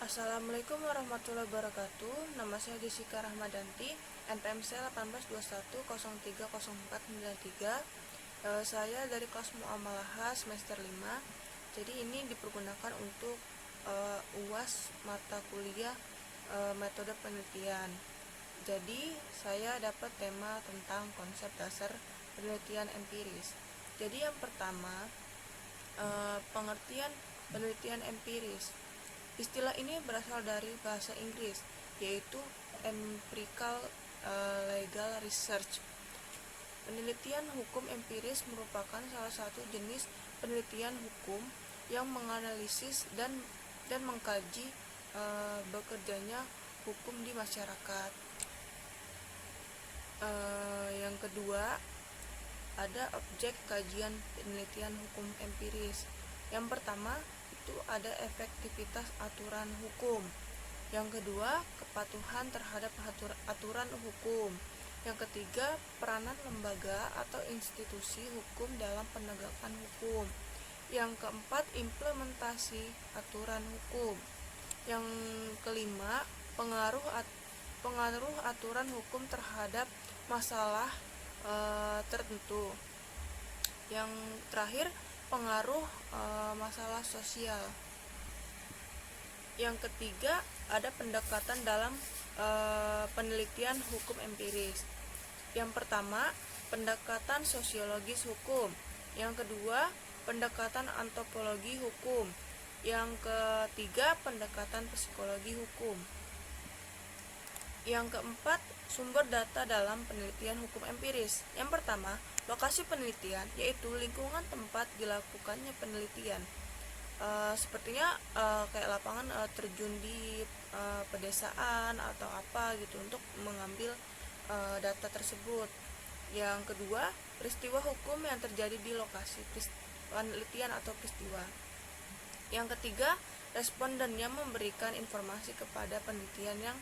Assalamualaikum warahmatullahi wabarakatuh. Nama saya Jessica Rahmadanti, NPM saya 1821030493. Saya dari kelas Muamalah semester 5. Jadi ini dipergunakan untuk UAS mata kuliah metode penelitian. Jadi saya dapat tema tentang konsep dasar penelitian empiris. Jadi yang pertama, pengertian penelitian empiris. Istilah ini berasal dari bahasa Inggris, yaitu empirical legal research. Penelitian hukum empiris merupakan salah satu jenis penelitian hukum yang menganalisis dan mengkaji bekerjanya hukum di masyarakat. Yang kedua, ada objek kajian penelitian hukum empiris. Yang pertama, itu ada efektivitas aturan hukum. Yang kedua, kepatuhan terhadap aturan hukum. Yang ketiga, peranan lembaga atau institusi hukum dalam penegakan hukum. Yang keempat, implementasi aturan hukum. Yang kelima, pengaruh aturan hukum terhadap masalah tertentu. Yang terakhir, pengaruh masalah sosial. Yang ketiga, ada pendekatan dalam penelitian hukum empiris. Yang pertama, pendekatan sosiologis hukum. Yang kedua, pendekatan antropologi hukum. Yang ketiga, pendekatan psikologi hukum. Yang keempat, sumber data dalam penelitian hukum empiris. Yang pertama, lokasi penelitian, yaitu lingkungan tempat dilakukannya penelitian. Sepertinya kayak lapangan terjun di pedesaan atau apa gitu untuk mengambil data tersebut. Yang kedua, peristiwa hukum yang terjadi di lokasi penelitian atau peristiwa. Yang ketiga, responden yang memberikan informasi kepada penelitian yang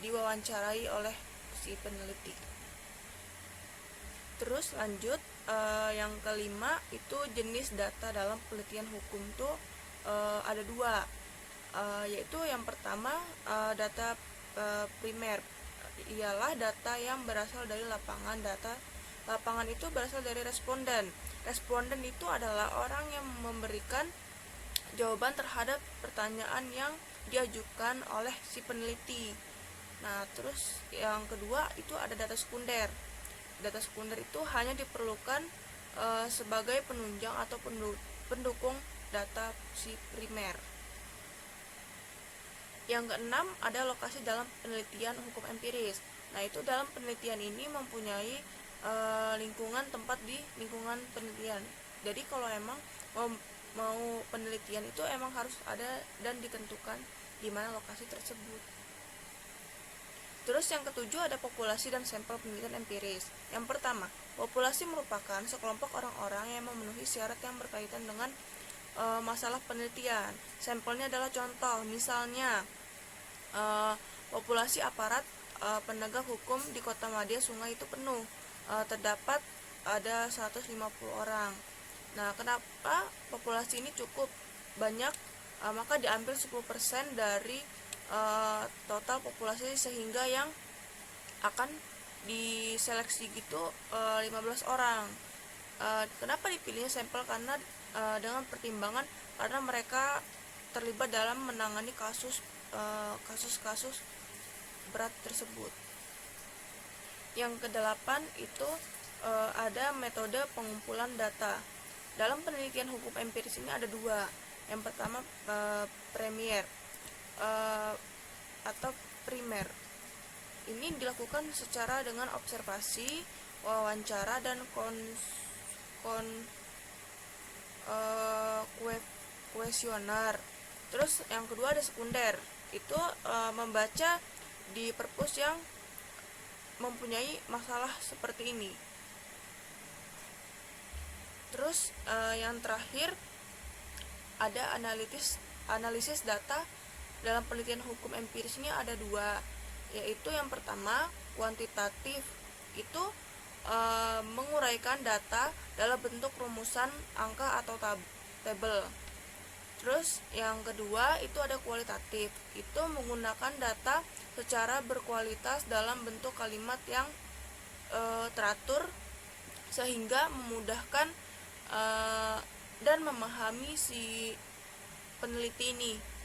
diwawancarai oleh si peneliti. Terus lanjut, yang kelima itu jenis data dalam penelitian hukum tuh ada dua, yaitu yang pertama data primer, ialah data yang berasal dari lapangan. Data lapangan itu berasal dari responden. Responden itu adalah orang yang memberikan jawaban terhadap pertanyaan yang diajukan oleh si peneliti. Nah, terus yang kedua itu ada data sekunder. Data sekunder itu hanya diperlukan sebagai penunjang atau pendukung data si primer. Yang keenam, ada lokasi dalam penelitian hukum empiris. Nah, itu dalam penelitian ini mempunyai lingkungan tempat di lingkungan penelitian. Jadi kalau emang mau penelitian itu emang harus ada dan ditentukan di mana lokasi tersebut. Terus yang ketujuh, ada populasi dan sampel penelitian empiris. Yang pertama, populasi merupakan sekelompok orang-orang yang memenuhi syarat yang berkaitan dengan masalah penelitian. Sampelnya adalah contoh, misalnya populasi aparat penegak hukum di Kota Madia Sungai itu penuh, terdapat ada 150 orang. Nah, kenapa populasi ini cukup banyak? Maka diambil 10% dari total populasi, sehingga yang akan diseleksi gitu 15 orang. Kenapa dipilihnya sampel? Karena dengan pertimbangan karena mereka terlibat dalam menangani kasus-kasus berat tersebut. Yang kedelapan itu ada metode pengumpulan data. Dalam penelitian hukum empiris ini ada dua. Yang pertama, primer atau primer. Ini dilakukan secara dengan observasi, wawancara, dan kuesioner. Terus yang kedua ada sekunder. Itu membaca di perpus yang mempunyai masalah seperti ini. Terus yang terakhir ada analisis data. Dalam penelitian hukum empiris ini ada dua, yaitu yang pertama kuantitatif, itu menguraikan data dalam bentuk rumusan angka atau tabel. Terus yang kedua itu ada kualitatif, itu menggunakan data secara berkualitas dalam bentuk kalimat yang teratur sehingga memudahkan dan memahami si peneliti ini.